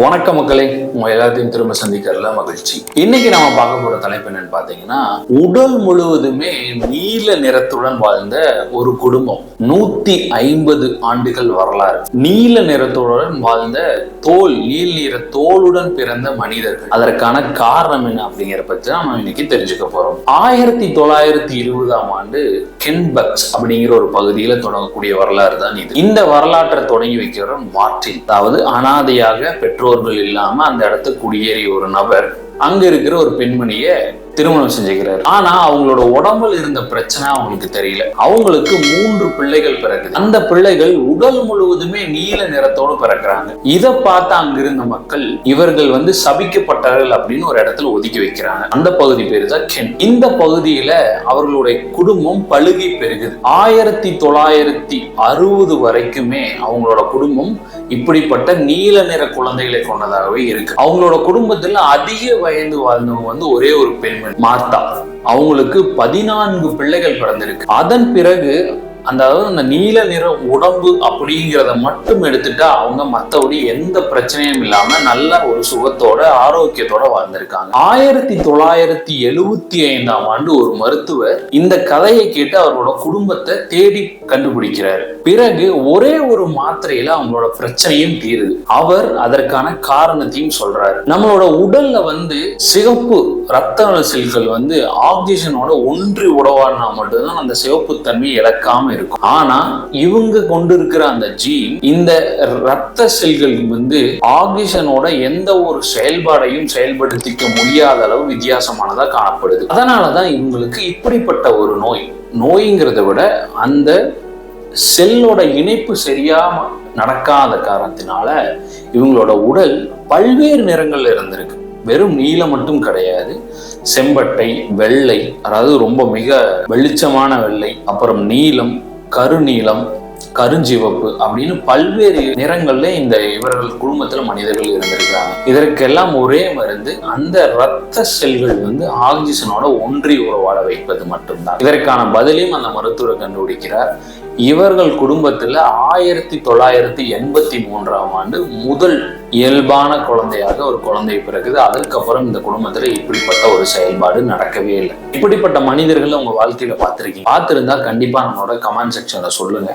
வணக்கம் மக்களே, உங்க எல்லாத்தையும் திரும்ப சந்திக்கிறதுல மகிழ்ச்சி. இன்னைக்கு நாம பார்க்க போற தலைப்பு என்னன்னு பாத்தீங்கன்னா, உடல் முழுவதுமே நீல நிறத்துடன் வாழ்ந்த ஒரு குடும்பம். 150 ஆண்டுகள் வரலாறு. நீல நிறத்துடன் வாழ்ந்த நீல நிற தோலுடன் பிறந்த மனிதர்கள். அதற்கான காரணம் என்ன அப்படிங்கிற பற்றி நம்ம இன்னைக்கு தெரிஞ்சுக்க போறோம். 1920ஆம் ஆண்டு கென்பக்ஸ் அப்படிங்கிற ஒரு பகுதியில தொடங்கக்கூடிய வரலாறு தான் இது. இந்த வரலாற்றை தொடங்கி வைக்கிற மார்டின், அதாவது அனாதையாக பெற்றோர்கள் இல்லாம அந்த இடத்துக்கு குடியேறிய ஒரு நபர் அங்க இருக்கிற ஒரு பெண்மணிய திருமணம் செஞ்சுக்கிறாரு. ஆனா அவங்களோட உடம்புல இருந்த பிரச்சனை அவங்களுக்கு தெரியல. அவங்களுக்கு 3 பிள்ளைகள் பிறகுது. அந்த பிள்ளைகள் உடல் முழுவதுமே நீல நிறத்தோடு பிறக்கிறாங்க. இதை பார்த்து அங்கிருந்த மக்கள் இவர்கள் சபிக்கப்பட்டார்கள் அப்படின்னு ஒரு இடத்துல ஒதுக்கி வைக்கிறாங்க. அந்த பகுதி பேரு தான் கென். இந்த பகுதியில அவர்களுடைய குடும்பம் பழுகி பெருகுது. 1960 வரைக்குமே அவங்களோட குடும்பம் இப்படிப்பட்ட நீல நிற குழந்தைகளை கொண்டதாகவே இருக்கு. அவங்களோட குடும்பத்துல அதிக வயது வாழ்ந்தவங்க ஒரே ஒரு பெண் மார்த்தா. அவங்களுக்கு 14 பிள்ளைகள் பிறந்திருக்கு. அதன் பிறகு அந்த நீல நிற உடம்பு அப்படிங்கிறத மட்டும் எடுத்துட்டா அவங்க மற்றபடி எந்த பிரச்சனையும் இல்லாம நல்ல ஒரு சுகத்தோட ஆரோக்கியத்தோட வாழ்ந்திருக்காங்க. 1975ஆம் ஆண்டு ஒரு மருத்துவர் இந்த கதையை கேட்டு அவரோட குடும்பத்தை தேடி கண்டுபிடிக்கிறார். பிறகு ஒரே ஒரு மாத்திரையில அவங்களோட பிரச்சனையும் தீருது. அவர் அதற்கான காரணத்தையும் சொல்றாரு. நம்மளோட உடல்ல சிகப்பு ரத்த செல்கள் ஆக்சிஜனோட ஒன்றி உடவாடினா மட்டும்தான் அந்த சிவப்பு தன்மை இழக்காம இருக்கும். ஆனா இவங்க கொண்டிருக்கிற அந்த ஜீன் இந்த ரத்த செல்கள் ஆக்சிஜனோட எந்த ஒரு செயல்பாடையும் செயல்படுத்திக்க முடியாத அளவு வித்தியாசமானதா காணப்படுது. அதனாலதான் இவங்களுக்கு இப்படிப்பட்ட ஒரு நோய்ங்கிறத விட அந்த செல்லோட இணைப்பு சரியா நடக்காத காரணத்தினால இவங்களோட உடல் பல்வேறு நிறங்கள்ல இருந்திருக்கு. வெறும் நீலம் மட்டும் கிடையாது, செம்பட்டை, வெள்ளை, அதாவது ரொம்ப மிக வெளிச்சமான வெள்ளை, அப்புறம் நீலம், கருநீலம், கருஞ்சிவப்பு அப்படின்னு பல்வேறு நிறங்கள்ல இவர்கள் குடும்பத்துல மனிதர்கள் இருந்திருக்காங்க. இதற்கெல்லாம் ஒரே மருந்து அந்த இரத்த செல்கள் ஆக்சிஜனோட ஒன்றி உறவாட வைப்பது மட்டும்தான். இதற்கான பதிலையும் அந்த மருத்துவர் கண்டுபிடிக்கிறார். இவர்கள் குடும்பத்துல 1983ஆம் ஆண்டு முதல் இயல்பான குழந்தையாக ஒரு குழந்தை பிறகுது. அதுக்கப்புறம் இந்த குடும்பத்துல இப்படிப்பட்ட ஒரு செயல்பாடு நடக்கவே இல்லை. இப்படிப்பட்ட மனிதர்கள் உங்க வாழ்க்கையில பார்த்திருந்தா கண்டிப்பா நம்மளோட கமெண்ட் செக்ஷன்ல சொல்லுங்க.